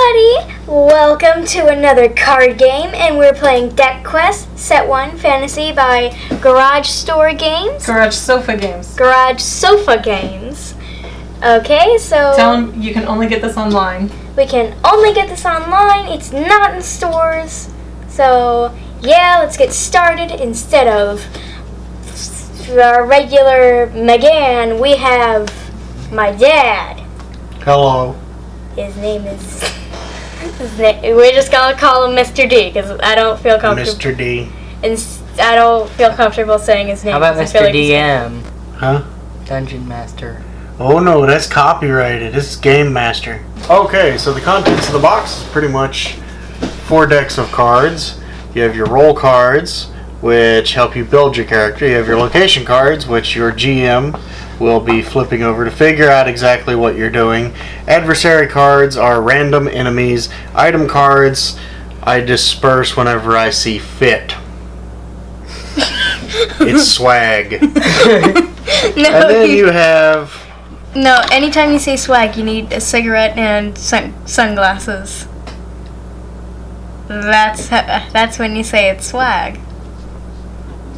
everybody! Welcome to another card game, and we're playing Deck Quest Set 1 Fantasy by Garage Store Games. Garage Sofa Games. Garage Sofa Games. Okay, so... Tell them you can only get this online. We can only get this online. It's not in stores. So, yeah, let's get started. Instead of our regular Megan, we have my dad. Hello. His name is... we're just gonna call him Mr. D because I don't feel comfortable. Mr. D. And I don't feel comfortable saying his name. How about Mr. Like DM? Huh? Dungeon Master. Oh no, that's copyrighted. This is Game Master. Okay, so the contents of the box is pretty much 4 decks of cards. You have your roll cards, which help you build your character. You have your location cards, which your GM will be flipping over to figure out exactly what you're doing. Adversary cards are random enemies. Item cards I disperse whenever I see fit. It's swag. No, And then you have... No, anytime you say swag, you need a cigarette and sunglasses. That's when you say it's swag.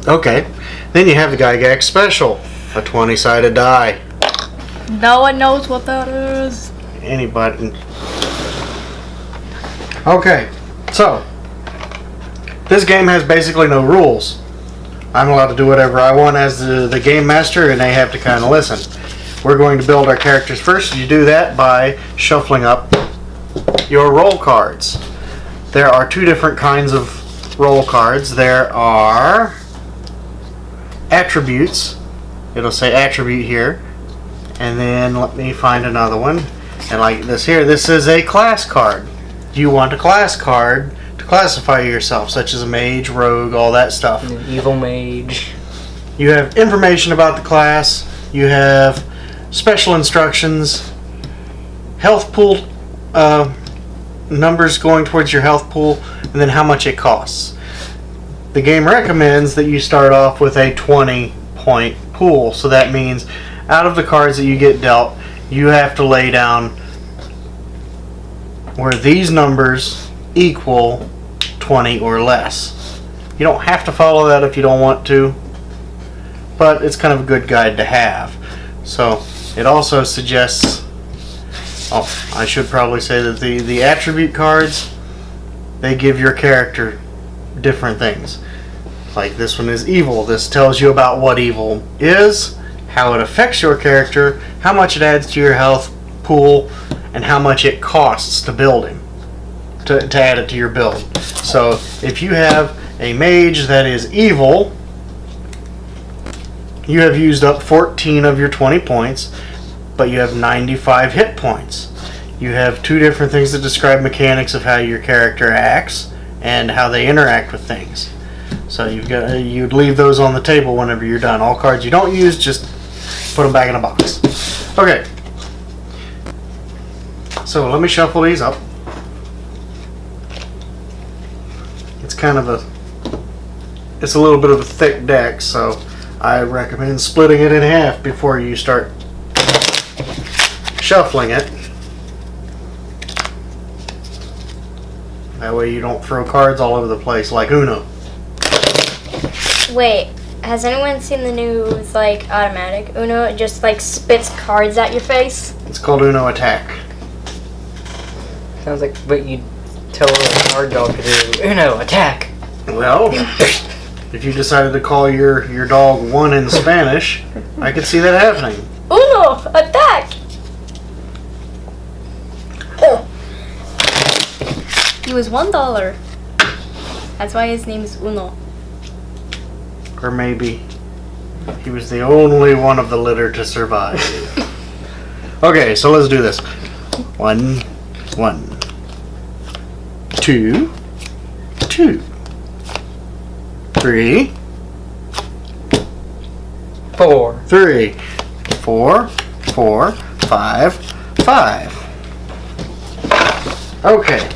Okay. Then you have the Gygax Special. A 20-sided die. No one knows what that is. Anybody. Okay, so this game has basically no rules. I'm allowed to do whatever I want as the game master, and they have to kind of listen. We're going to build our characters first. You do that by shuffling up your roll cards. There are 2 different kinds of roll cards. There are attributes. It'll say attribute here, and then let me find another one. And like this here, this is a class card. You want a class card to classify yourself, such as a mage, rogue, all that stuff. An evil mage. You have information about the class. You have special instructions, health pool numbers going towards your health pool, and then how much it costs. The game recommends that you start off with a 20-point pool, so that means out of the cards that you get dealt, you have to lay down where these numbers equal 20 or less. You don't have to follow that if you don't want to, but it's kind of a good guide to have. So it also suggests, I should probably say that the attribute cards, they give your character different things. Like this one is evil. This tells you about what evil is, how it affects your character, how much it adds to your health pool, and how much it costs to build him, to add it to your build. So if you have a mage that is evil, you have used up 14 of your 20 points, but you have 95 hit points. You have 2 different things that describe mechanics of how your character acts and how they interact with things. So you'd leave those on the table whenever you're done. All cards you don't use, just put them back in a box. Okay. So let me shuffle these up. It's a little bit of a thick deck, so I recommend splitting it in half before you start shuffling it. That way you don't throw cards all over the place like Uno. Wait, has anyone seen the new, automatic Uno? It just, spits cards at your face? It's called Uno Attack. Sounds like what you'd tell a guard dog to do. Uno, attack! Well, if you decided to call your dog one in Spanish, I could see that happening. Uno, attack! Oh. He was $1. That's why his name is Uno. Or maybe he was the only one of the litter to survive. Okay, so let's do this. 1, 2, 2, 3, 4. 3, 4, 4, 5, 5. Okay.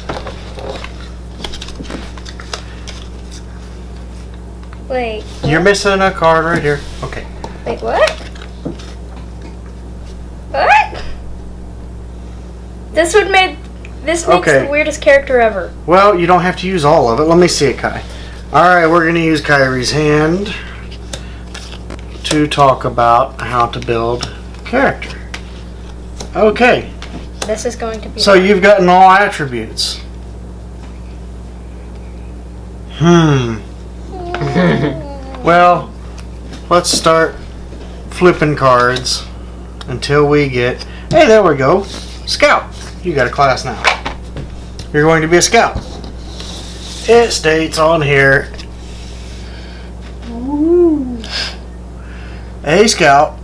Wait. You're missing a card right here. Okay. Wait, what? What? This would make This makes Okay. the weirdest character ever. Well, you don't have to use all of it. Let me see it, Kai. Alright, we're going to use Kyrie's hand to talk about how to build character. Okay, This is going to be. so you've gotten all attributes. Well, let's start flipping cards until we get... Hey, there we go. Scout. You got a class now. You're going to be a scout. It states on here, a scout.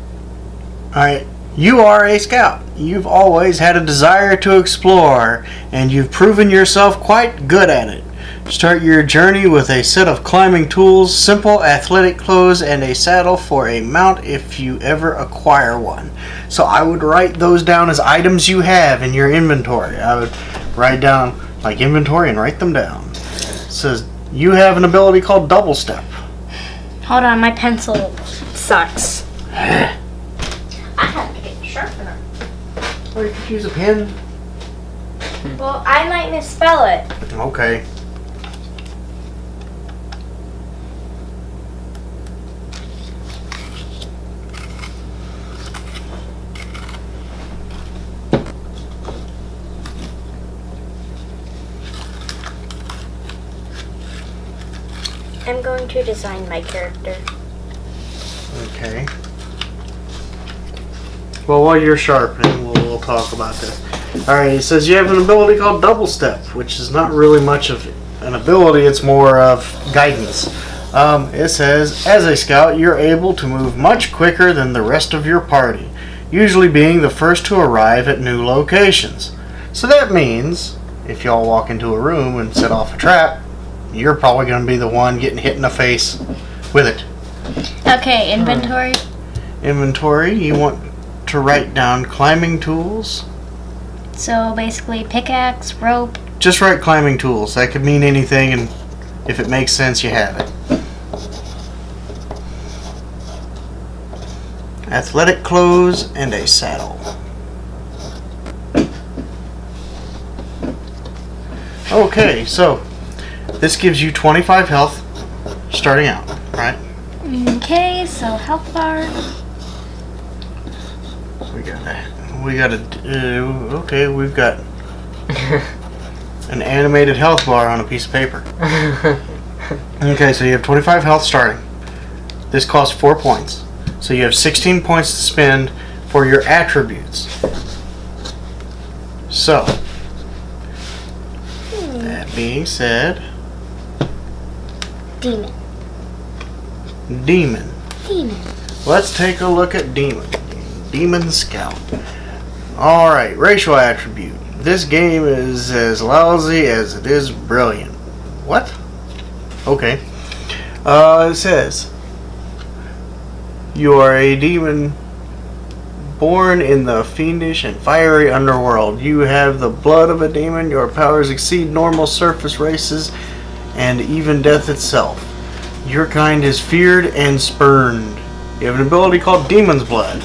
Alright, you are a scout. You've always had a desire to explore, and you've proven yourself quite good at it. Start your journey with a set of climbing tools, simple athletic clothes, and a saddle for a mount if you ever acquire one. So I would write those down as items you have in your inventory. I would write down like inventory and write them down. It says you have an ability called double step. Hold on, my pencil sucks. I have to get a sharpener. Or you could use a pen. Well, I might misspell it. Okay. I'm going to design my character. Okay. Well, while you're sharpening, we'll talk about this. Alright, it says you have an ability called double step, which is not really much of an ability, it's more of guidance. It says, as a scout, you're able to move much quicker than the rest of your party, usually being the first to arrive at new locations. So that means, if y'all walk into a room and set off a trap, you're probably going to be the one getting hit in the face with it. Okay, inventory. Inventory, you want to write down climbing tools. So basically, pickaxe, rope. Just write climbing tools. That could mean anything, and if it makes sense, you have it. Athletic clothes and a saddle. Okay, so this gives you 25 health starting out, right? Okay, so health bar. We've got an animated health bar on a piece of paper. Okay, so you have 25 health starting. This costs 4 points. So you have 16 points to spend for your attributes. So, that being said, Demon. Demon. Demon. Let's take a look at Demon. Demon Scout. Alright, racial attribute. This game is as lousy as it is brilliant. What? Okay. It says, you are a demon born in the fiendish and fiery underworld. You have the blood of a demon. Your powers exceed normal surface races and even death itself. Your kind is feared and spurned. You have an ability called Demon's Blood.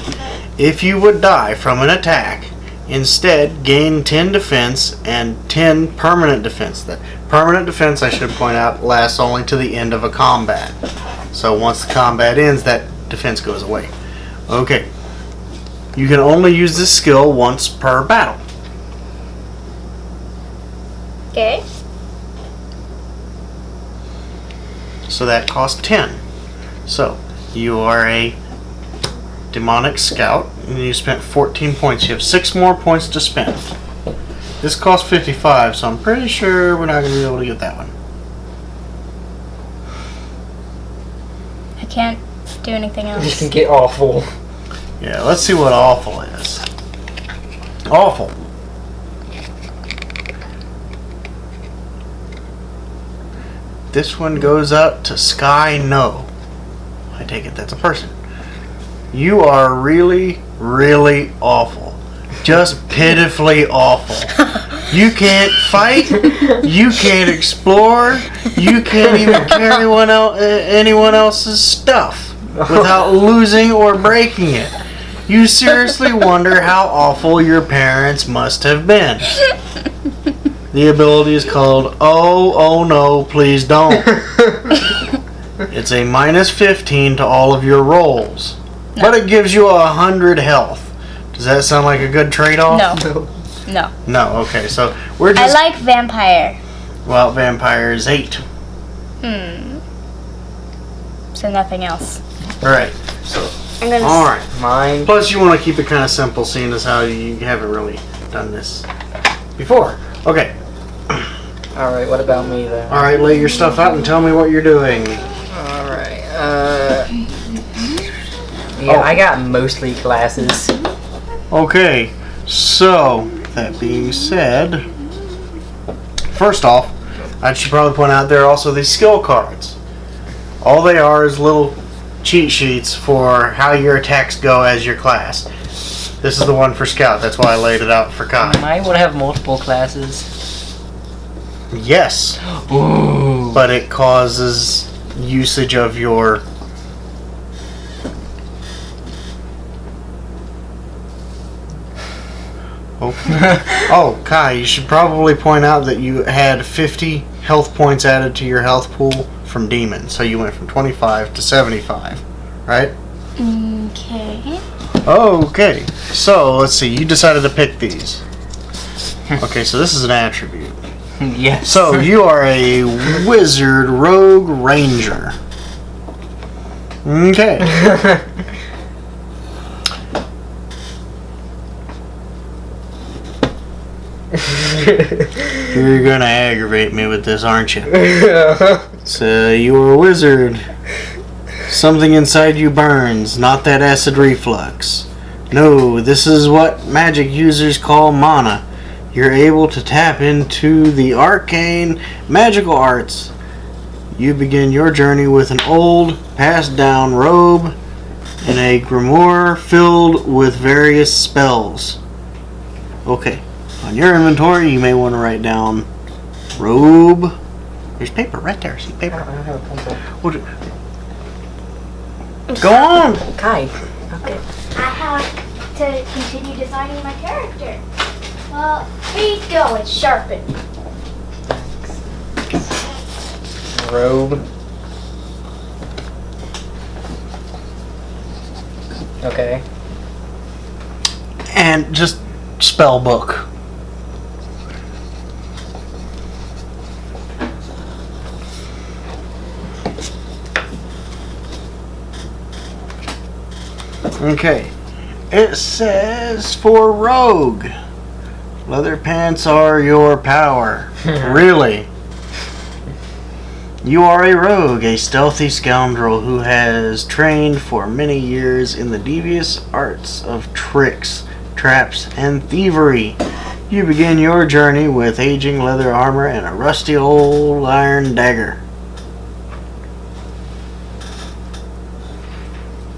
If you would die from an attack, instead gain 10 defense and 10 permanent defense. That permanent defense, I should point out, lasts only to the end of a combat. So once the combat ends, that defense goes away. Okay. You can only use this skill once per battle. Okay. So that costs 10. So you are a demonic scout and you spent 14 points. You have 6 more points to spend. This costs 55, so I'm pretty sure we're not going to be able to get that one. I can't do anything This else. can get awful. Yeah, let's see what awful is. Awful. This one goes up to Sky No. I take it that's a person. You are really, really awful. Just pitifully awful. You can't fight. You can't explore. You can't even carry anyone else's stuff without losing or breaking it. You seriously wonder how awful your parents must have been. The ability is called Oh No Please Don't. It's a minus 15 to all of your rolls. No. But it gives you 100 health. Does that sound like a good trade-off? No. No. No, okay, so we're I just... like vampire. Well, vampire is 8. So nothing else. Alright, so... I'm gonna. Alright. Mine. Plus, you want to keep it kind of simple, seeing as how you haven't really done this before. Okay. Alright, what about me then? Alright, lay your stuff out and tell me what you're doing. Alright, yeah, I got mostly classes. Okay, so, that being said, first off, I should probably point out there are also these skill cards. All they are is little cheat sheets for how your attacks go as your class. This is the one for Scout, that's why I laid it out for Kai. Mine would have multiple classes. Yes, Ooh. but it causes usage of your... Oh, Kai, you should probably point out that you had 50 health points added to your health pool from demons. So you went from 25 to 75, right? Okay. Okay, so let's see. You decided to pick these. Okay, so this is an attribute. Yes. So you are a wizard rogue ranger. Okay. You're gonna aggravate me with this, aren't you? So you're a wizard. Something inside you burns, not that acid reflux. No, this is what magic users call mana. You're able to tap into the arcane magical arts. You begin your journey with an old, passed down robe and a grimoire filled with various spells. Okay, on your inventory you may want to write down robe. There's paper right there. See paper? I don't have a pencil. What? Go on! Kai. Okay. I have to continue designing my character. Well, here you go. It's sharpened. Robe. Okay. And just spell book. Okay. It says for rogue, leather pants are your power. Really? You are a rogue, a stealthy scoundrel who has trained for many years in the devious arts of tricks, traps, and thievery. You begin your journey with aging leather armor and a rusty old iron dagger.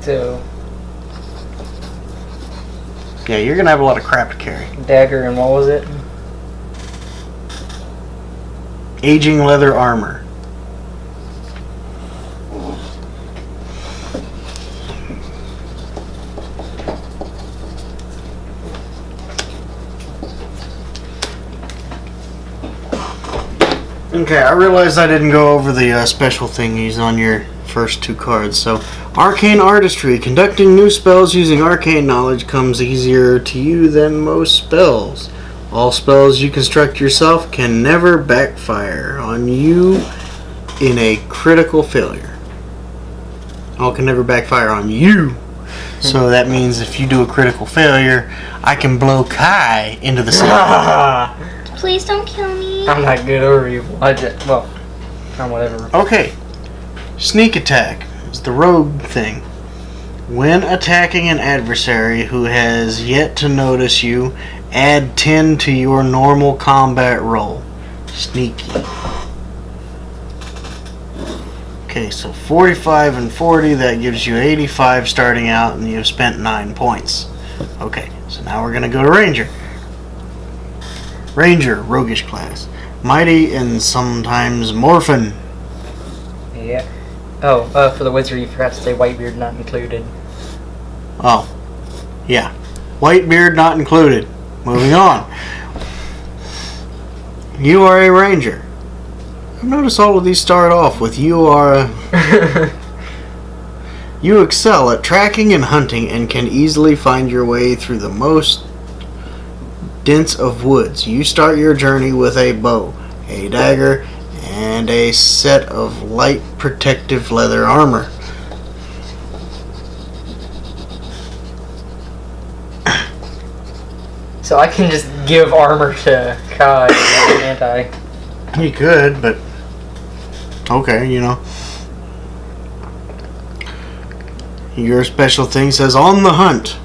So, Yeah, you're gonna have a lot of crap to carry. dagger and what was it? Aging leather armor. Okay, I realized I didn't go over the special thingies on your first two cards. So, arcane artistry. Conducting new spells using arcane knowledge comes easier to you than most spells. All spells you construct yourself can never backfire on you in a critical failure. All can never backfire on you. So that means if you do a critical failure, I can blow Kai into the sun. Please don't kill me. I'm not good or evil. Well, whatever. Okay. Sneak attack is the rogue thing. When attacking an adversary who has yet to notice you, add 10 to your normal combat roll. Sneaky. Okay, so 45 and 40, that gives you 85 starting out, and you've spent 9 points. Okay, so now we're going to go to Ranger. Ranger, roguish class. Mighty and sometimes Morphin. Yeah. Oh, for the wizard, you forgot to say Whitebeard not included. Oh, yeah. Whitebeard not included. Moving on. You are a ranger. I've noticed all of these start off with you are a... You excel at tracking and hunting and can easily find your way through the most dense of woods. You start your journey with a bow, a dagger, and a set of light protective leather armor. So I can just give armor to Kai, can't I? You could, but okay, you know. Your special thing says on the hunt.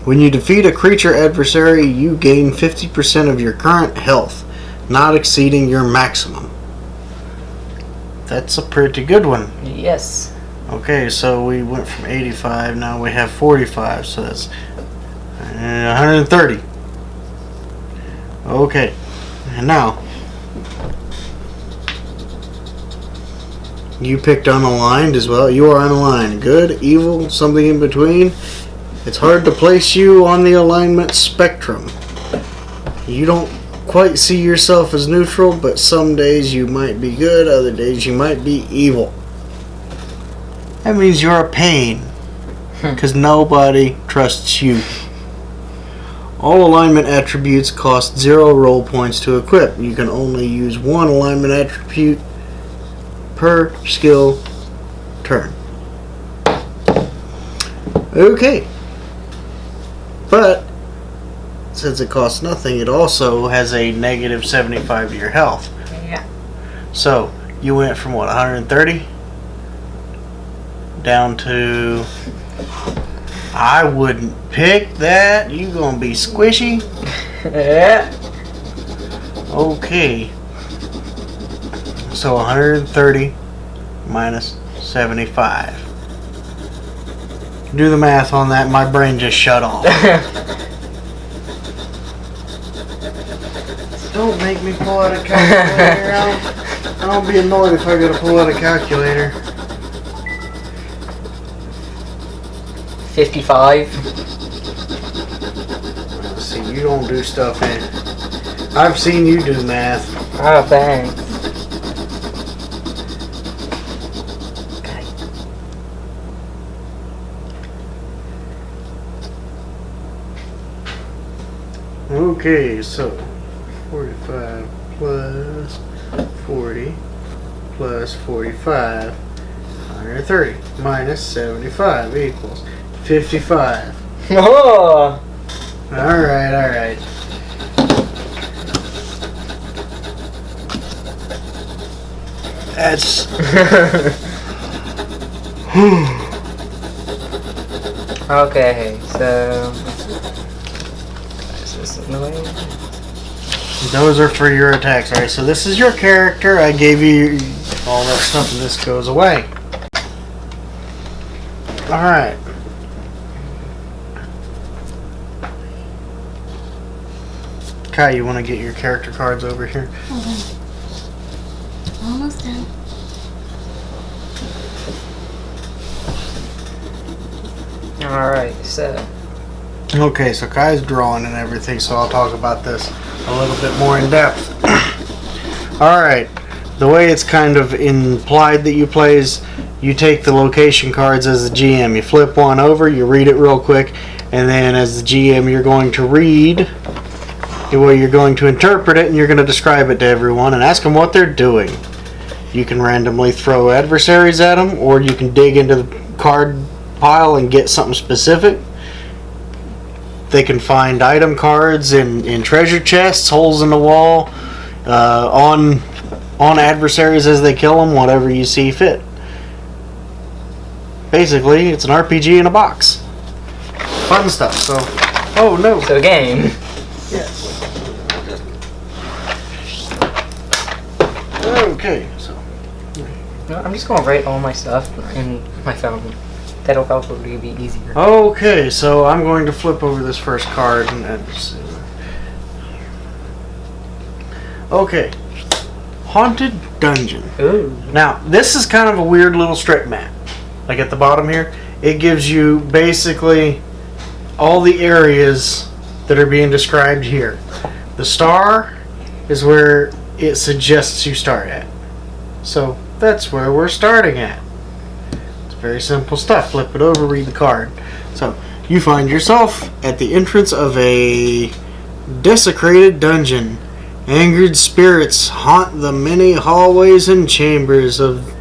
When you defeat a creature adversary, you gain 50% of your current health, not exceeding your maximum. That's a pretty good one. Yes. Okay, so we went from 85, now we have 45, so that's 130. Okay, and now you picked unaligned as well. You are unaligned. Good, evil, something in between. It's hard to place you on the alignment spectrum. You don't quite see yourself as neutral, but some days you might be good, other days you might be evil. That means you're a pain, because nobody trusts you. All alignment attributes cost 0 roll points to equip. You can only use one alignment attribute per skill turn. Okay. But since it costs nothing, it also has a negative 75 to your health. Yeah. So you went from what, 130 down to... I wouldn't pick that. You gonna be squishy. Yeah. Okay. So 130 minus 75. Do the math on that. My brain just shut off. Don't make me pull out a calculator. I'll be annoyed if I gotta pull out a calculator. 55. Let's see, you don't do stuff in. I've seen you do math. Oh, thanks. Okay, so 45 plus 40 plus 45, 130 minus 75 equals 55. Oh. Alright. That's... Okay, so... Is this in the way? Those are for your attacks. Alright, so this is your character. I gave you all that stuff and this goes away. Alright. Kai, you want to get your character cards over here? Hold on. Almost done. Alright, so... Okay, so Kai's drawing and everything, so I'll talk about this a little bit more in depth. Alright, the way it's kind of implied that you play is you take the location cards as the GM. You flip one over, you read it real quick, and then as the GM you're going to read, well, you're going to interpret it and you're going to describe it to everyone and ask them what they're doing. You can randomly throw adversaries at them, or you can dig into the card pile and get something specific. They can find item cards in treasure chests, holes in the wall, on adversaries as they kill them, whatever you see fit. Basically, it's an RPG in a box. Fun stuff. So, oh no. So game. Yes. Okay, so. No, I'm just gonna write all my stuff in my phone. That'll probably be easier. Okay, so I'm going to flip over this first card and see. Okay. Haunted Dungeon. Ooh. Now, this is kind of a weird little strip map. Like at the bottom here, it gives you basically all the areas that are being described here. The star is where it suggests you start at. So that's where we're starting at. It's very simple stuff. Flip it over, read the card. So you find yourself at the entrance of a desecrated dungeon. Angered spirits haunt the many hallways and chambers of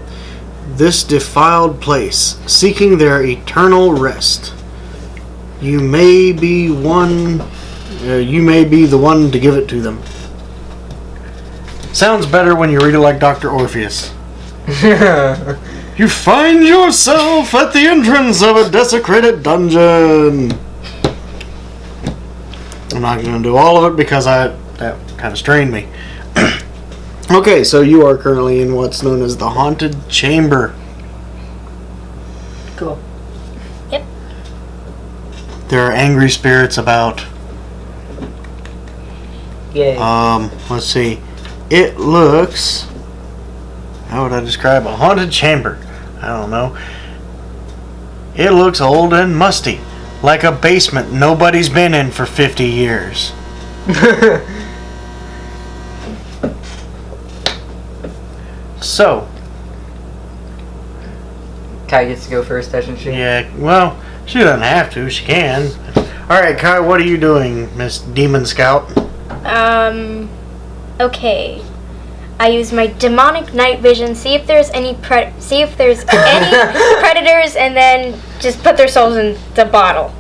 this defiled place, seeking their eternal rest. You may be the one to give it to them. Sounds better when you read it like Dr. Orpheus. You find yourself at the entrance of a desecrated dungeon. I'm not going to do all of it because that kind of strained me. Okay, so you are currently in what's known as the Haunted Chamber. Cool. Yep. There are angry spirits about. Yay. Let's see. It looks. How would I describe a haunted chamber? I don't know. It looks old and musty, like a basement nobody's been in for 50 years. So. Kai gets to go first, doesn't she? Yeah, well, she doesn't have to. She can. Alright, Kai, what are you doing, Miss Demon Scout? Okay. I use my demonic night vision, see if there's any predators, and then just put their souls in the bottle.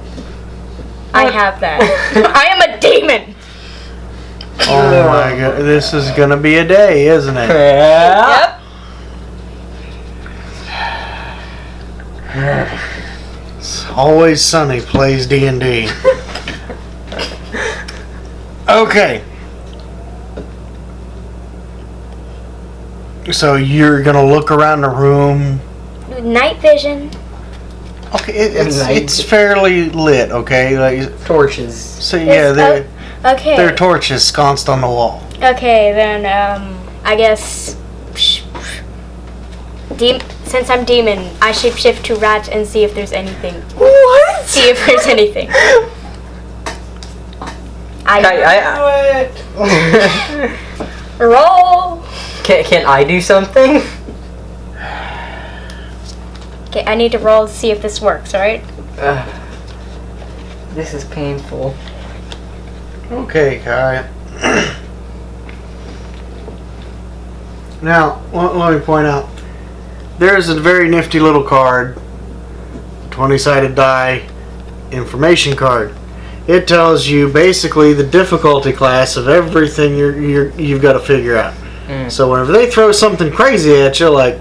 I have that. I am a demon! Oh my god, this is gonna be a day, isn't it? Yeah. Yep. It's Always Sunny plays D&D. Okay. So you're gonna look around the room. Night vision. Okay, it's fairly lit. Okay, like Torches. so yeah, Okay. there are torches sconced on the wall. Okay, then, I guess. Since I'm demon, I shapeshift to rat and see if there's anything. What? See if there's anything. Roll! Can I do something? Okay, I need to roll to see if this works, alright? This is painful. Okay, Kai. Now, let me point out. There's a very nifty little card. 20-sided die information card. It tells you basically the difficulty class of everything you've got to figure out. So whenever they throw something crazy at you, like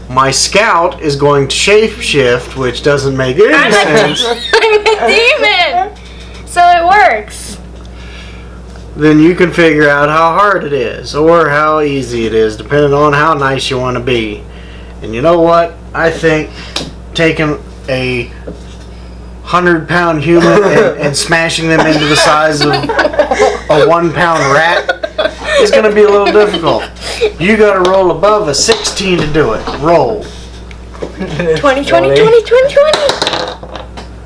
my scout is going to shapeshift, which doesn't make any sense, I'm a demon! So it works. then you can figure out how hard it is or how easy it is, depending on how nice you want to be. And you know what? I think taking a 100-pound human and smashing them into the size of a 1-pound rat is going to be a little difficult. You got to roll above a 16 to do it. Roll. 20, 20, 20, 20, 20.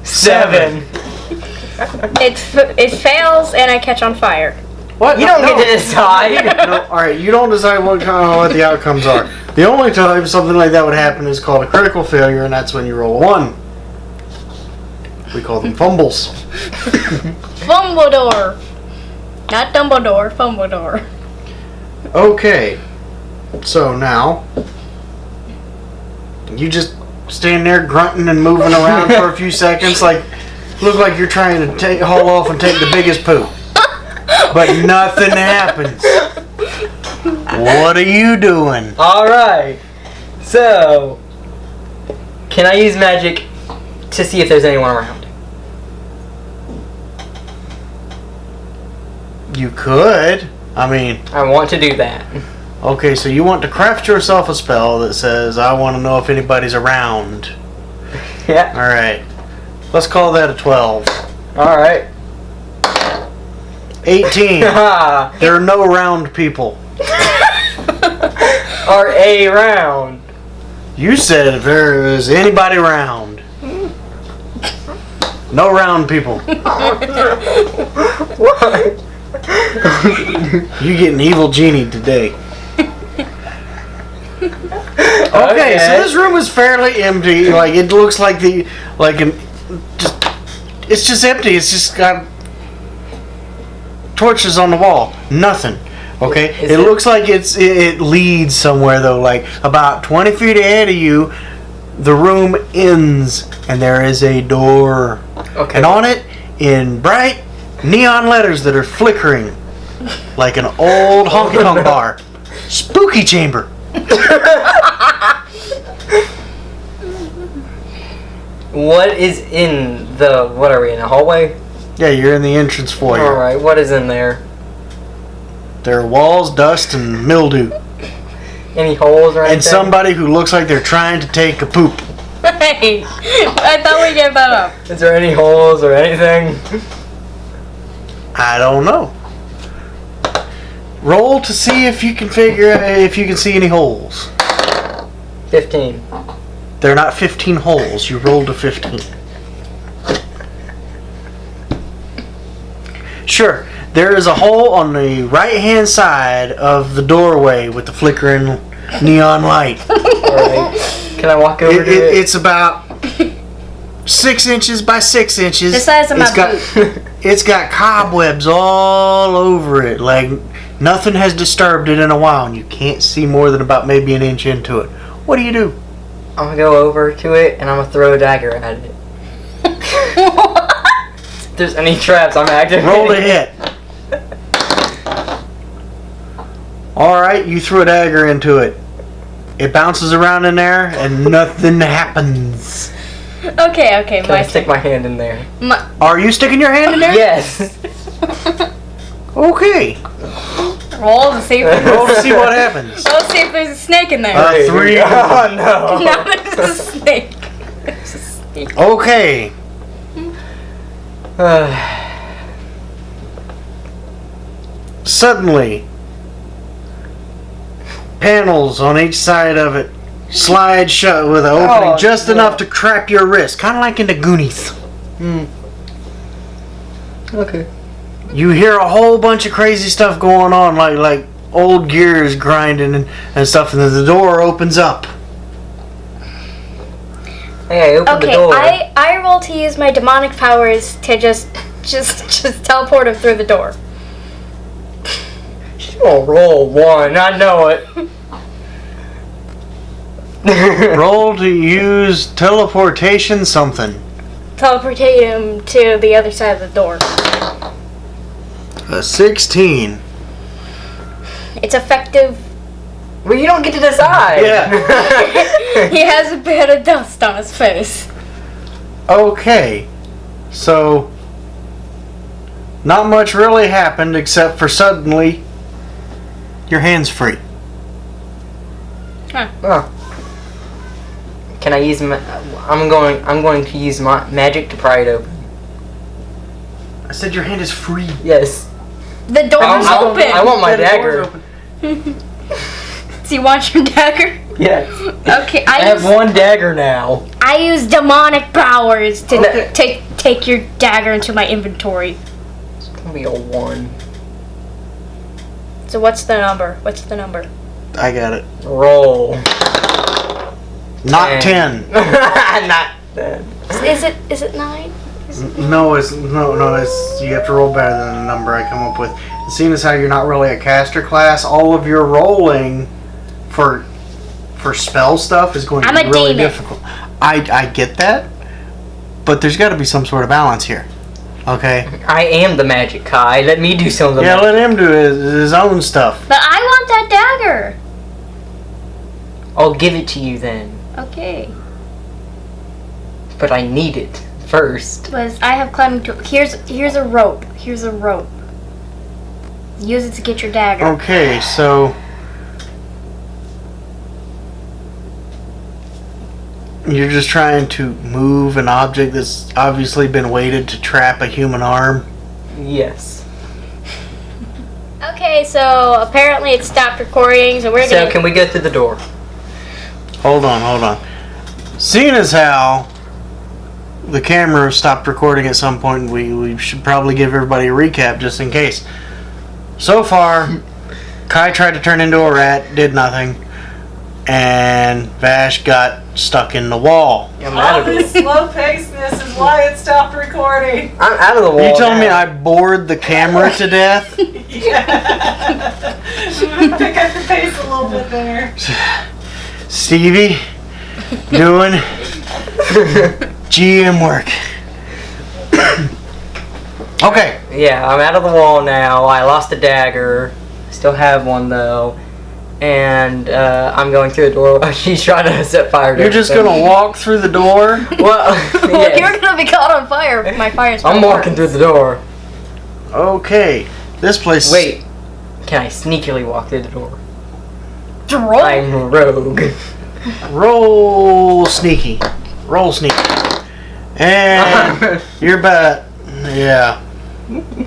7. It fails and I catch on fire. What? You don't get to decide. No, alright, you don't decide what the outcomes are. The only time something like that would happen is called a critical failure, and that's when you roll a 1. We call them fumbles. Fumbledore. Not Dumbledore, Fumbledore. Okay. So now, you just stand there grunting and moving around for a few seconds, look like you're trying to haul off and take the biggest poop. But nothing happens. What are you doing? Alright. So, can I use magic to see if there's anyone around? You could. I mean, I want to do that. okay, so you want to craft yourself a spell that says, I want to know if anybody's around. Yeah. Alright. Let's call that a 12. Alright. 18. Haha. There are no round people. Or a round. You said if there is anybody around. No round people. What? You get an evil genie today. Okay, so this room is fairly empty. Like it looks like it's just empty. It's just got torches on the wall. Nothing. Okay, it looks like it leads somewhere though. Like about 20 feet ahead of you, the room ends, and there is a door. Okay. And on it, in bright neon letters that are flickering, like an old honky tonk bar, spooky chamber. What is in the? What are we in? A hallway? Yeah, you're in the entrance foyer. All right. What is in there? There are walls, dust, and mildew. Any holes or anything? And somebody who looks like they're trying to take a poop. Hey, I thought we gave that up. Is there any holes or anything? I don't know. Roll to see if you can if you can see any holes. 15. They're not 15 holes. You rolled a 15. Sure. There is a hole on the right-hand side of the doorway with the flickering neon light. Alright. Can I walk over to it? It's about 6 inches by 6 inches. The size of my boot. It's got cobwebs all over it. Like nothing has disturbed it in a while, and you can't see more than about maybe an inch into it. What do you do? I'm gonna go over to it and I'm gonna throw a dagger at it. If there's any traps, I'm activating. Roll to hit. Alright, you threw a dagger into it. It bounces around in there and nothing happens. Okay, Can I stick my hand in there? Are you sticking your hand in there? Yes. Okay. Roll to see if Roll to see what happens. Roll to see if there's a snake in there. 3. Oh no. No, there's a snake. There's a snake. Okay. Suddenly, panels on each side of it slide shut with an opening just enough to crap your wrist, kind of like in the Goonies. Okay. You hear a whole bunch of crazy stuff going on, like old gears grinding and stuff, and then the door opens up. Hey, I opened the Okay, door. I roll to use my demonic powers to just teleport him through the door. She's gonna roll 1. I know it. Roll to use teleportation something. Teleportate him to the other side of the door. A 16. It's effective. Well, you don't get to decide. Yeah. He has a bit of dust on his face. Okay. So, not much really happened except for suddenly your hand's free. Oh. Can I use my? I'm going to use my magic to pry it open. I said your hand is free. Yes. The door's open. I want my Yeah, the door's dagger. open. Do you want your dagger? Yes. Okay, I have one dagger now. I use demonic powers to Okay. take your dagger into my inventory. It's gonna be a 1. So what's the number? What's the number? I got it. Roll. Not 10. Not 10. Is it 9? No, it's you have to roll better than the number I come up with. And seeing as how you're not really a caster class, all of your rolling for spell stuff is going to I'm be a really demon. difficult. I get that, but there's got to be some sort of balance here. Okay? I am the magic Kai. Let me do some of the Yeah, magic. let him do his own stuff. But I want that dagger. I'll give it to you then. Okay. But I need it first. Because I have climbing to. Here's a rope. Here's a rope. Use it to get your dagger. Okay, so you're just trying to move an object that's obviously been weighted to trap a human arm. Yes. Okay, so apparently it stopped recording, so we're So gonna. can we go through the door? Hold on. Seeing as how the camera stopped recording at some point, we should probably give everybody a recap just in case. So far, Kai tried to turn into a rat, did nothing, and Vash got stuck in the wall. I'm out All of this it. slow pacedness is why it stopped recording. I'm out of the wall. You telling me now. I bored the camera to death? Yeah. I'm gonna pick up the pace a little bit there. Stevie, doing GM work. Okay. Yeah, I'm out of the wall now. I lost a dagger. Still have one though. And I'm going through the door while she's trying to set fire to You're just everything. gonna walk through the door? Well, Well, yes. you're gonna be caught on fire if my fire's I'm walking through the door. Okay. This place. Wait, can I sneakily walk through the door? Roll. I'm a rogue. Roll sneaky. Roll sneaky. And you're about. Yeah. Oh,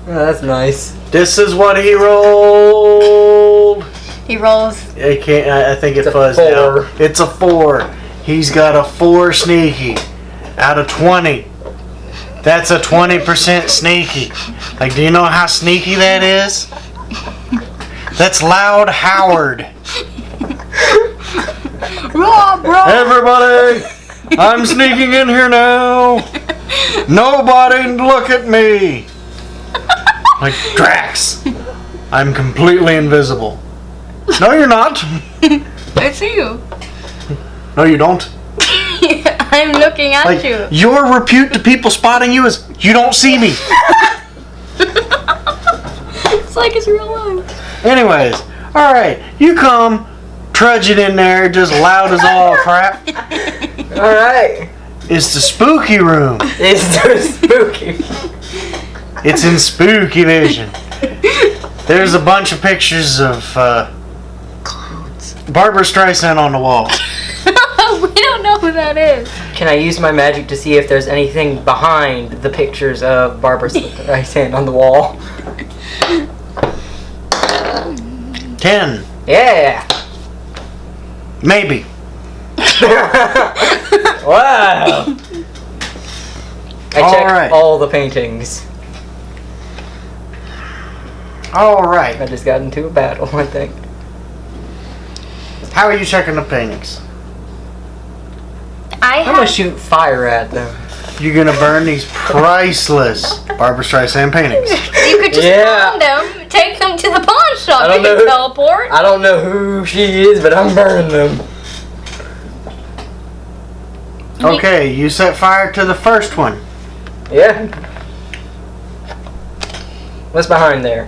that's nice. This is what he rolled. He rolls. I can't. I think it It's a fuzzed 4. out. It's a 4. He's got a 4 sneaky out of 20. That's a 20% sneaky. Like, do you know how sneaky that is? That's Loud Howard. Everybody, I'm sneaking in here now. Nobody look at me. Like Drax. I'm completely invisible. No, you're not. I see you. No, you don't. I'm looking at Like, you. your repute to people spotting you is you don't see me. It's like it's real life. Anyways, alright, you come trudging in there just loud as all crap. Alright. It's the spooky room. It's so spooky. It's in spooky vision. There's a bunch of pictures of Barbara Streisand on the wall. We don't know who that is. Can I use my magic to see if there's anything behind the pictures of Barbara Streisand on the wall? 10. Yeah. Maybe. Wow. I checked Alright. all the paintings. Alright. I just got into a battle, I think. How are you checking the paintings? I'm gonna shoot fire at them. You're gonna burn these priceless Barbara Streisand paintings. You could just Yeah. find them, take them to the pawn shop. I don't You know can who- teleport. I don't know who she is, but I'm burning them. Okay, you set fire to the first one. Yeah. What's behind there?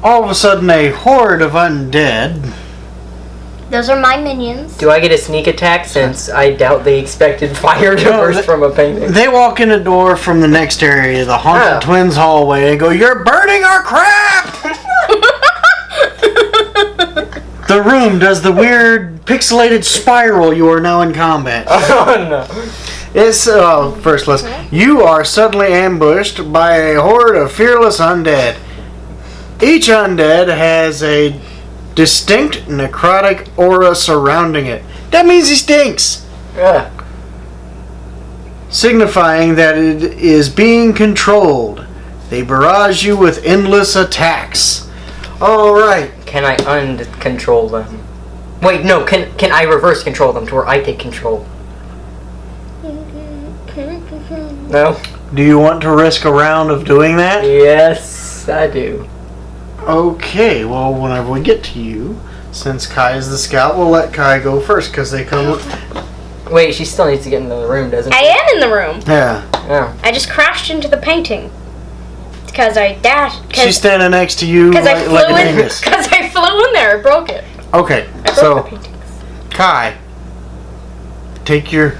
All of a sudden, a horde of undead. Those are my minions. Do I get a sneak attack since I doubt they expected fire to No, burst th- from a painting? They walk in the door from the next area, the Haunted Oh. Twins hallway, and go, "You're burning our crap!" The room does the weird pixelated spiral. You are now in combat. Oh no. It's first let's. You are suddenly ambushed by a horde of fearless undead. Each undead has a distinct necrotic aura surrounding it. That means he stinks, Yeah. signifying that it is being controlled. They barrage you with endless attacks. All right. Can I uncontrol them? Wait, no. Can I reverse control them to where I take control? No. Do you want to risk a round of doing that? Yes, I do. Okay, well, whenever we get to you, since Kai is the scout, we'll let Kai go first because they come. Wait, she still needs to get into the room, doesn't I she? am in the room. Yeah, Oh. I just crashed into the painting. Because I dashed. she's standing next to you Because I like, flew like a in. dingus. Because I flew in there. I broke it. Okay, I broke so the paintings. Kai, take your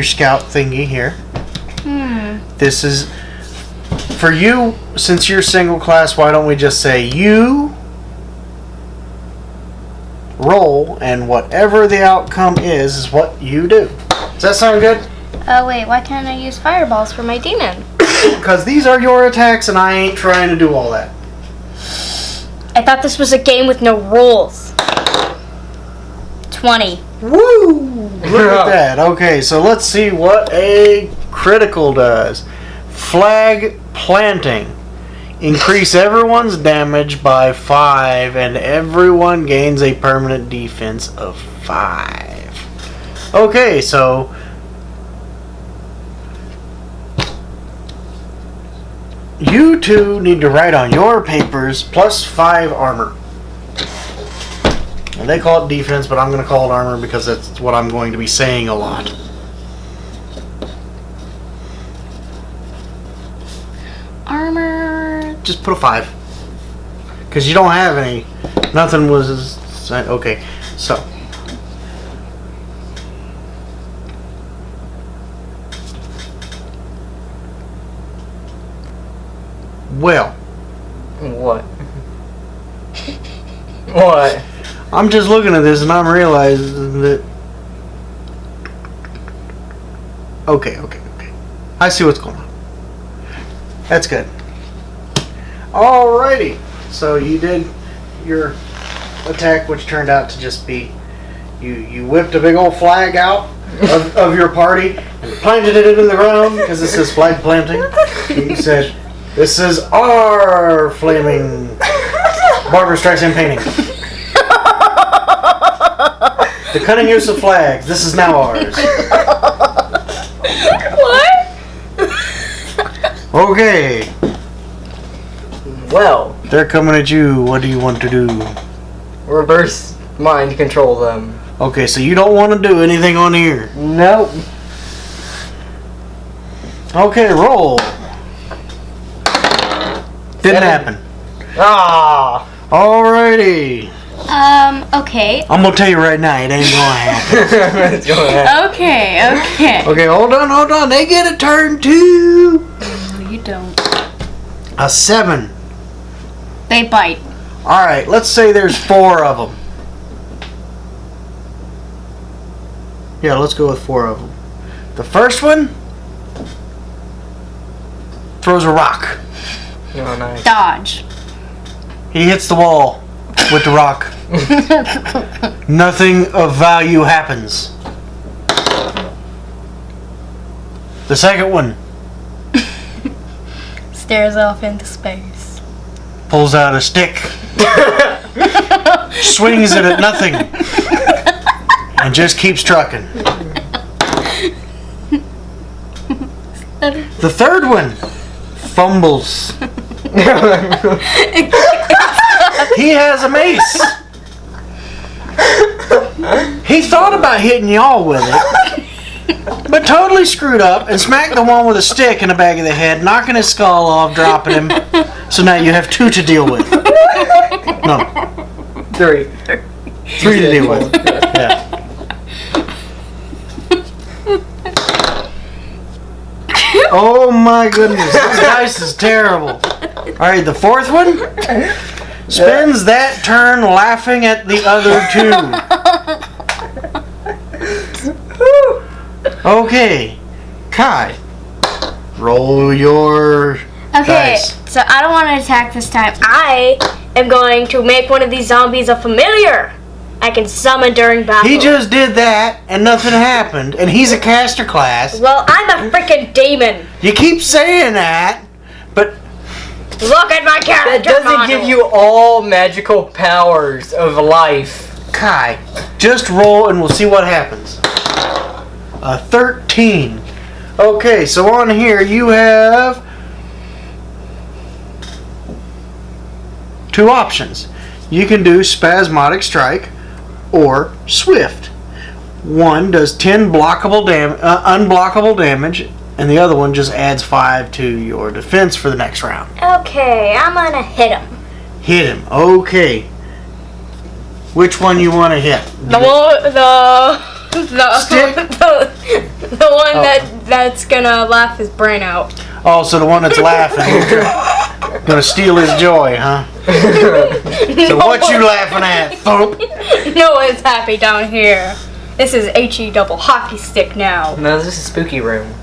scout thingy here. This is for you. Since you're single class, why don't we just say you roll, and whatever the outcome is what you do. Does that sound good? Oh wait, why can't I use fireballs for my demon? Because these are your attacks, and I ain't trying to do all that. I thought this was a game with no rules. 20. Woo! Look at that. Okay, so let's see what a critical does. Flag planting. Increase everyone's damage by 5 and everyone gains a permanent defense of 5. Okay, so you two need to write on your papers +5 armor. And they call it defense, but I'm going to call it armor because that's what I'm going to be saying a lot. Armor. Just put a 5. Because you don't have any. Nothing was... Okay, so. Well. What? What? I'm just looking at this and I'm realizing that... Okay. I see what's going on. That's good. Alrighty. So you did your attack, which turned out to just be... You whipped a big old flag out of your party and planted it in the ground because this is flag planting. You said, this is our flaming Barbara Streisand painting. The cunning use of flags. This is now ours. What? Okay. Well, They're coming at you. What do you want to do? reverse mind control them. Okay, so you don't want to do anything on here. Nope. Okay, roll. Didn't 7. happen. Ah. Alrighty. Okay. I'm gonna tell you right now, it ain't gonna happen. Let's go ahead. Okay. Okay, hold on. They get a turn too. No, you don't. A 7. They bite. Alright, let's say there's 4 of them. Yeah, let's go with 4 of them. The first one throws a rock. Oh, nice. Dodge. He hits the wall with the rock. Nothing of value happens. The second one Stares off into space. pulls out a stick, swings it at nothing, and just keeps trucking. The third one fumbles. He has a mace. He thought about hitting y'all with it, but totally screwed up and smacked the one with a stick in the back of the head, knocking his skull off, dropping him. So now you have 2 to deal with. No, 3. 3 to deal with. Yeah. Oh my goodness, this dice is terrible. Alright, the fourth one spends that turn laughing at the other 2. Okay, Kai, roll your dice. So I don't want to attack this time. I am going to make one of these zombies a familiar. I can summon during battle. He just did that and nothing happened, and he's a caster class. Well, I'm a freaking demon. You keep saying that, but Look at my character. That doesn't model. give you all magical powers of life. Kai, just roll and we'll see what happens. A 13. Okay, so on here you have 2 options. You can do Spasmodic Strike or Swift. One does 10 unblockable damage, and the other one just adds 5 to your defense for the next round. Okay, I'm gonna hit him. Hit him. Okay. Which one you want to hit? The Stick? the one that's gonna laugh his brain out. Oh, so the one that's laughing. Gonna steal his joy, huh? So what you laughing at, Thump? No one's happy down here. This is HE double hockey stick now. No, this is a spooky room.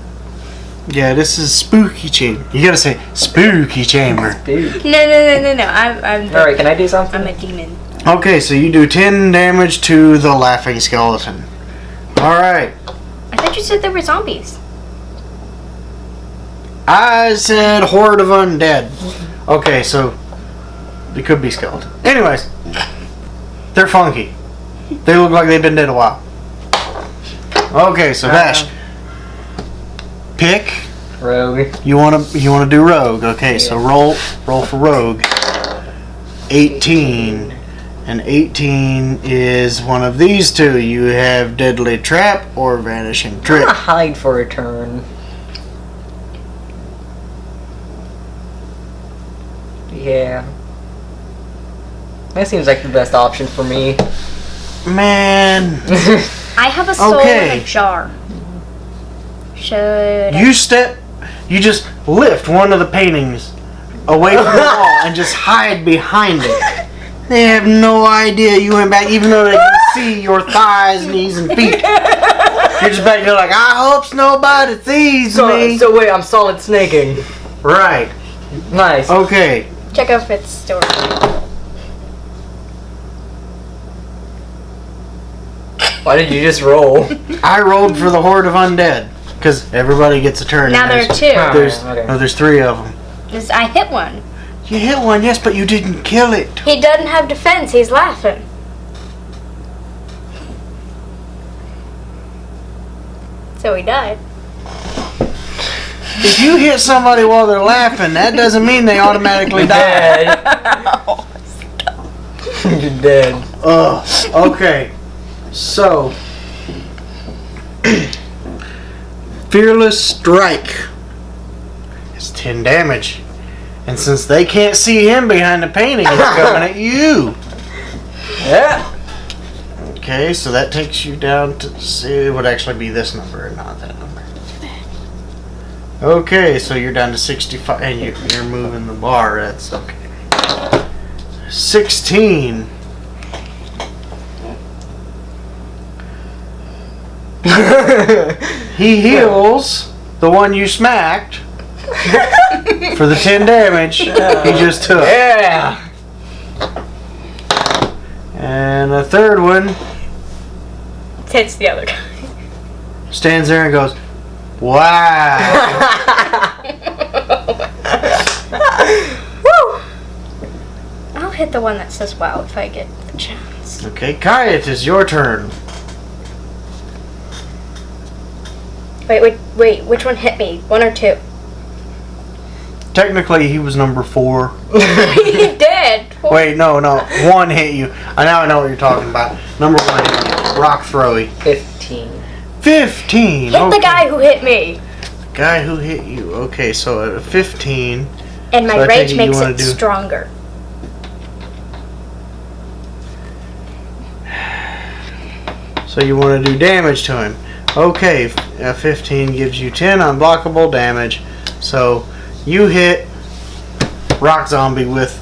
Yeah, this is spooky chamber. You gotta say spooky chamber. Spooky. No. I'm Alright, can I do something? I'm a demon. Okay, so you do 10 damage to the laughing skeleton. Alright. I thought you said there were zombies. I said horde of undead. Okay, so they could be skeleton. Anyways, they're funky. They look like they've been dead a while. Okay, so Vash, pick. Rogue. You wanna do rogue? Okay, so roll for rogue. 18, and 18 is one of these two. You have deadly trap or vanishing I'm trick. gonna hide for a turn. Yeah. That seems like the best option for me. Man, I have a soul Okay. in a jar. Should you just lift one of the paintings away from the wall and just hide behind it. They have no idea you went back, even though they can see your thighs, knees, and feet. You're just back there like, I hope nobody sees me. So wait, I'm solid snaking. Right. Nice. Okay. check out its story. Why did you just roll? I rolled for the horde of undead because everybody gets a turn. Now and there are there's- two. Okay. No, there's 3 of them. I hit one. You hit one, yes, but you didn't kill it. He doesn't have defense. He's laughing. So he died. If you hit somebody while they're laughing, that doesn't mean they automatically die. Dead. You're dead. Ugh. Okay. So, Fearless Strike. It's 10 damage. And since they can't see him behind the painting, it's coming at you. Yeah. Okay, so that takes you down to, see, it would actually be this number and not that number. Okay, so you're down to 65, and you're moving the bar, that's okay. 16. He heals the one you smacked for the 10 damage he just took. Yeah. And the third one Hits the other guy. stands there and goes, wow. Woo! I'll hit the one that says wow if I get the chance. Okay, Kai, it is your turn. Wait, which one hit me? 1 or 2? Technically, he was number 4. He did! Wait, no, 1 hit you. Now I know what you're talking about. Number 1 hit you. Rock throwy. 15. 15. Hit Okay. the guy who hit me! Guy who hit you. Okay, so at a 15. And my So I take rage it you makes wanna it do- stronger. So you want to do damage to him. Okay, 15 gives you 10 unblockable damage. So you hit Rock Zombie with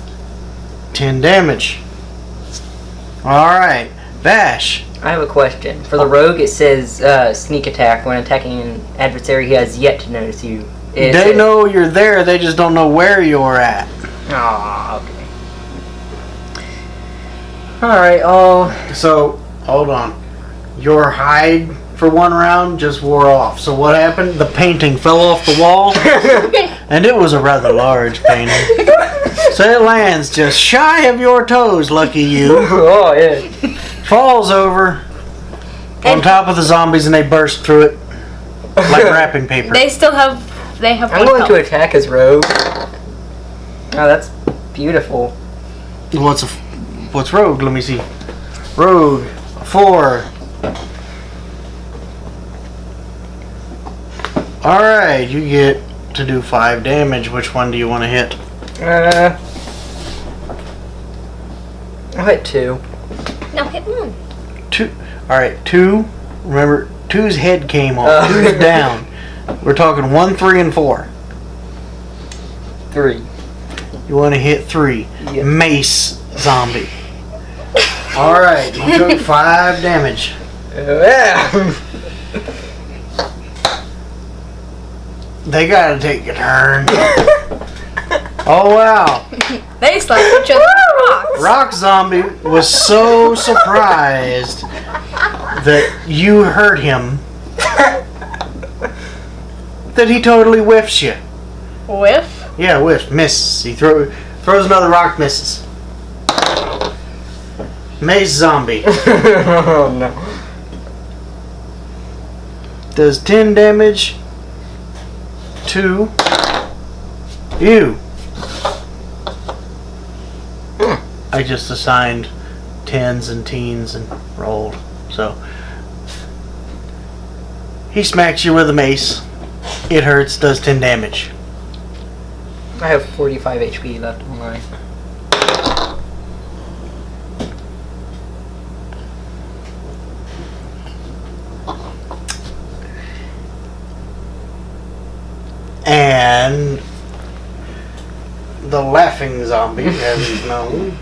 10 damage. Alright, Vash. I have a question. For the rogue, it says sneak attack. When attacking an adversary, he has yet to notice you. They know you're there, they just don't know where you're at. Aw, okay. Alright, oh. So, hold on. Your hide for 1 round just wore off. So what happened? The painting fell off the wall, and it was a rather large painting. So it lands just shy of your toes, lucky you. Oh, yeah. Falls over on top of the zombies, and they burst through it like wrapping paper. They have I'm going to attack his rogue. Oh, that's beautiful. What's rogue? Let me see. Rogue 4. Alright, you get to do 5 damage. Which one do you want to hit? I'll hit 2. No, hit 1. 2. Alright, 2. Remember, 2's head came off. 2's down. We're talking 1, 3, and 4. 3. You want to hit 3. Yep. Mace zombie. Alright, you took 5 damage. Yeah. They gotta take a turn. Oh wow. They slapped each other with rocks. Rock Zombie was so surprised that you hurt him that he totally whiffs you. Whiff. Yeah, whiff. Misses. He throws another rock, misses. Maze zombie. Oh no. Does 10 damage to you. I just assigned 10s and teens and rolled. So he smacks you with a mace. It hurts, does 10 damage. I have 45 HP left on mine. And the laughing zombie, as he's known,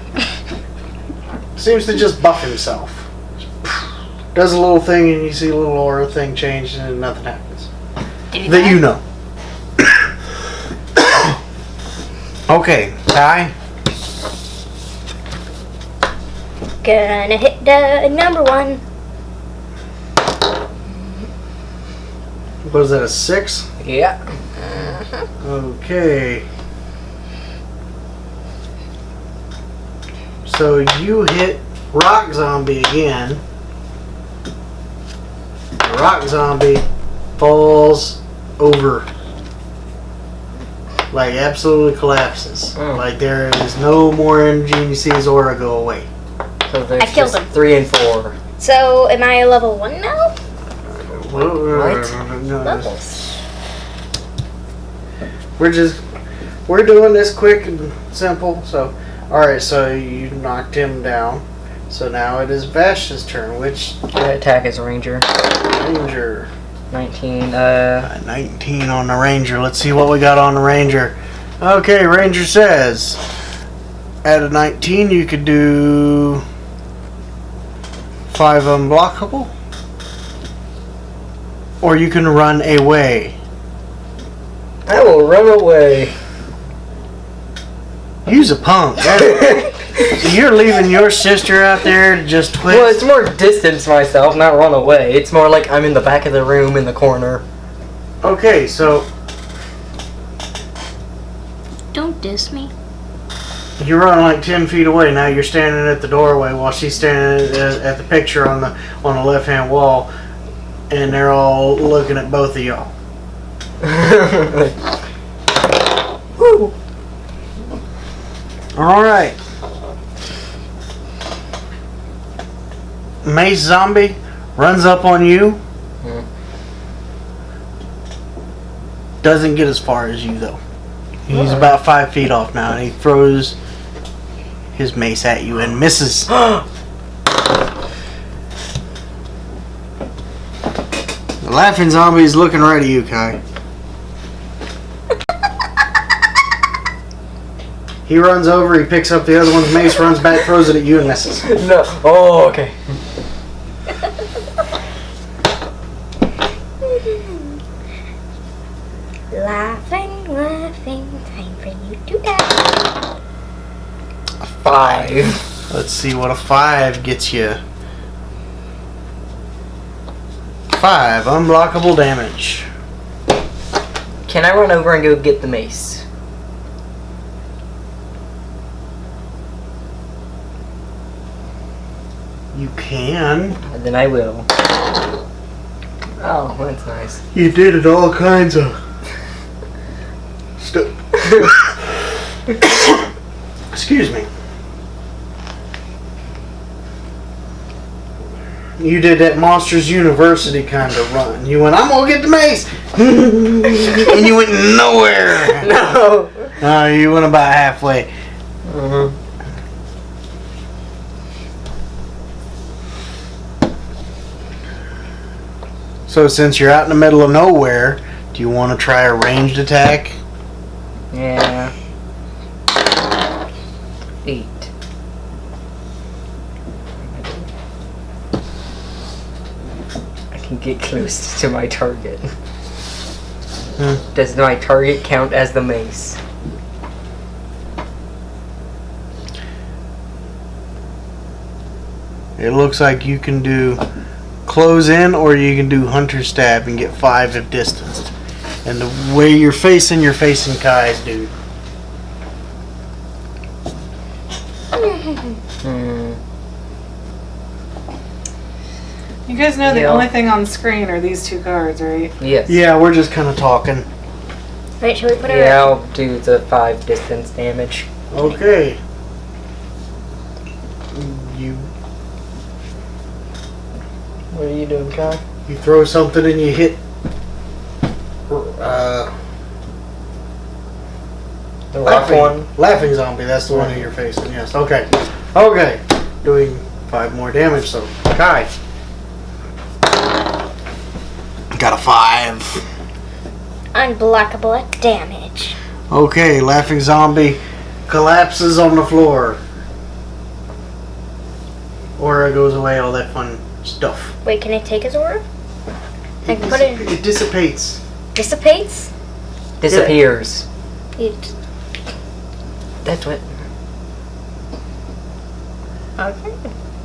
seems to just buff himself. Does a little thing and you see a little aura thing change and nothing happens. That you know. Okay, Ty. Gonna hit the number 1. Was that a 6? Yeah. Okay. So you hit Rock Zombie again. The Rock Zombie falls over. Like absolutely collapses. Oh. Like there is no more energy and you see his aura go away. So there's I killed just him. 3 and 4. So, am I level 1 now? No, Levels. we're doing this quick and simple. So, alright, so you knocked him down. So now it is Vash's turn, which Attack as a ranger. Ranger. 19. 19 on the Ranger. Let's see what we got on the Ranger. Okay, Ranger says at a 19 you could do 5 unblockable. Or you can run away. I will run away. Use a punk. So you're leaving your sister out there to just twist? Well, it's more distance myself, not run away. It's more like I'm in the back of the room in the corner. Okay, so Don't diss me. you run like 10 feet away. Now you're standing at the doorway while she's standing at the picture on the left-hand wall, and they're all looking at both of y'all. Woo. All right. Mace Zombie runs up on you. Hmm. Doesn't get as far as you though. He's about 5 feet off now, and he throws his mace at you and misses. The laughing zombie is looking right at you, Kai. He runs over, he picks up the other one's mace, runs back, throws it at you, and misses. No. Oh, okay. Laughing, laughing, time for you to die. 5. Let's see what a 5 gets you. 5 unblockable damage. Can I run over and go get the mace? You can. Then I will. Oh, that's nice. You did it all kinds of stuff. Excuse me. You did that Monsters University kind of run. You went, I'm gonna get the mace, and you went nowhere. No. No, you went about halfway. Uh-huh. So since you're out in the middle of nowhere, do you want to try a ranged attack? Yeah. 8. I can get close to my target. Does my target count as the mace? It looks like you can do close in, or you can do hunter stab and get 5 if distanced. And the way you're facing Kai's dude. You guys know the Yeah. only thing on screen are these 2 cards, right? Yes. Yeah, we're just kind of talking. Wait, should we put it? Yeah, I'll do the 5 distance damage. Okay. You What are you doing, Kai? you throw something and you hit. The rock one. Laughing zombie. That's the one that you're facing. Yes. Okay. Okay. Doing 5 more damage. So Kai. Got a 5. Unblockable damage. Okay, laughing zombie collapses on the floor. Aura goes away, all that fun stuff. Wait, can I take his aura? I can put it. It dissipates. Dissipates. Disappears. It. That's what. Okay.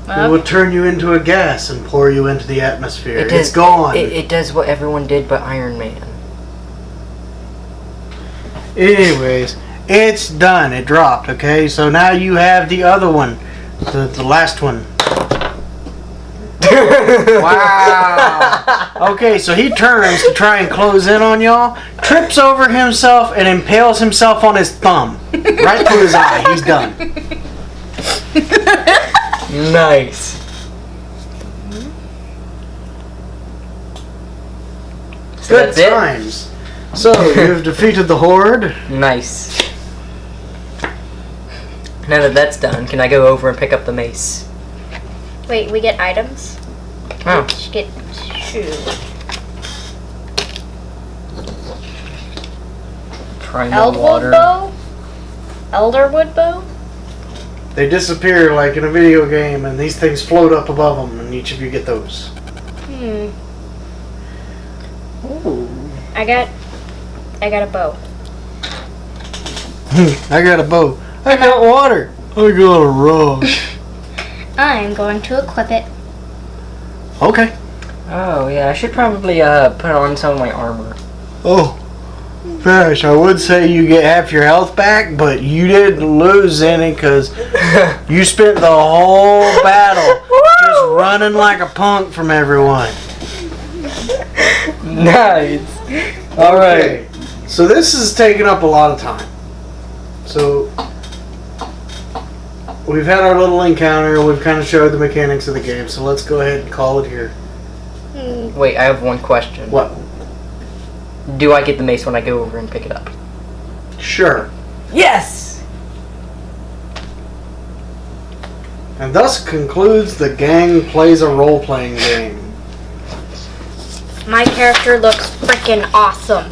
It will turn you into a gas and pour you into the atmosphere. It does, It's gone. It does what everyone did but Iron Man. Anyways, it's done. It dropped, okay? So now you have the other one. The last one. Wow. Okay, so he turns to try and close in on y'all, trips over himself, and impales himself on his thumb. Right through his eye. He's done. Nice. So Good that's it? times. So, you've defeated the Horde. Nice. Now that that's done, can I go over and pick up the mace? Wait, we get items. Oh. We should get shoe. Try no Eldwood water. bow. Elderwood bow. They disappear like in a video game, and these things float up above them, and each of you get those. Ooh. I got a bow. I got a bow. I got water. I got a rug. I'm going to equip it. Okay. Oh yeah, I should probably put on some of my armor. Oh, Vash, I would say you get half your health back, but you didn't lose any because you spent the whole battle just running like a punk from everyone. Nice. Alright, so this is taking up a lot of time. So, we've had our little encounter, we've kind of showed the mechanics of the game, so let's go ahead and call it here. Wait, I have one question. What? Do I get the mace when I go over and pick it up? Sure. Yes! And thus concludes the Gang Plays a Role-Playing Game. My character looks freaking awesome.